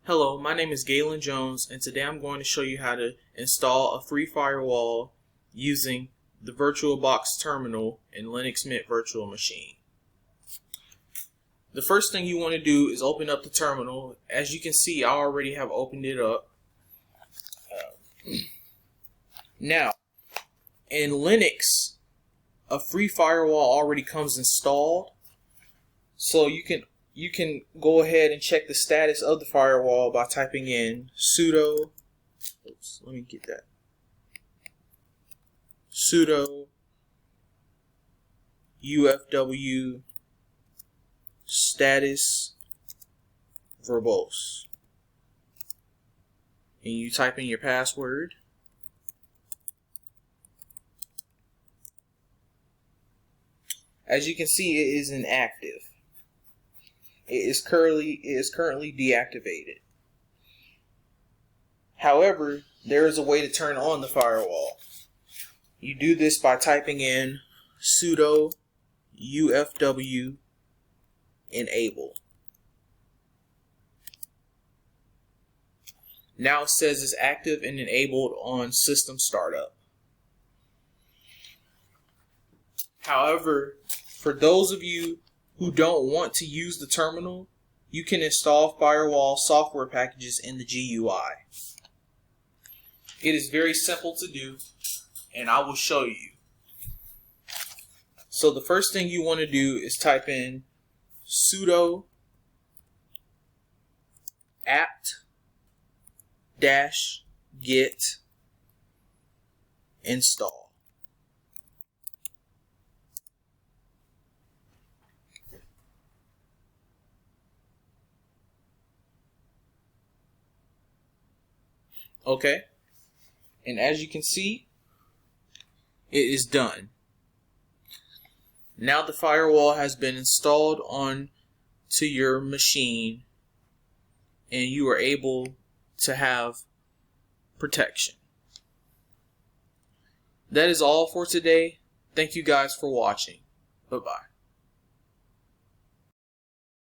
Hello, my name is Galen Jones, and today I'm going to show you how to install a free firewall using the VirtualBox terminal in Linux Mint Virtual Machine. The first thing you want to do is open up the terminal. As you can see, I already have opened it up. Now, in Linux, a free firewall already comes installed, so you can go ahead and check the status of the firewall by typing in sudo ufw status verbose, and you type in your password. As you can see, it is inactive. It is currently deactivated. However, there is a way to turn on the firewall. You do this by typing in sudo ufw enable. Now it says it's active and enabled on system startup. However, for those of you who don't want to use the terminal, you can install firewall software packages in the GUI. It is very simple to do, and I will show you. So the first thing you want to do is type in sudo apt-get install. Okay, and as you can see, it is done. Now the firewall has been installed on to your machine, and you are able to have protection. That is all for today. Thank you guys for watching. Bye-bye.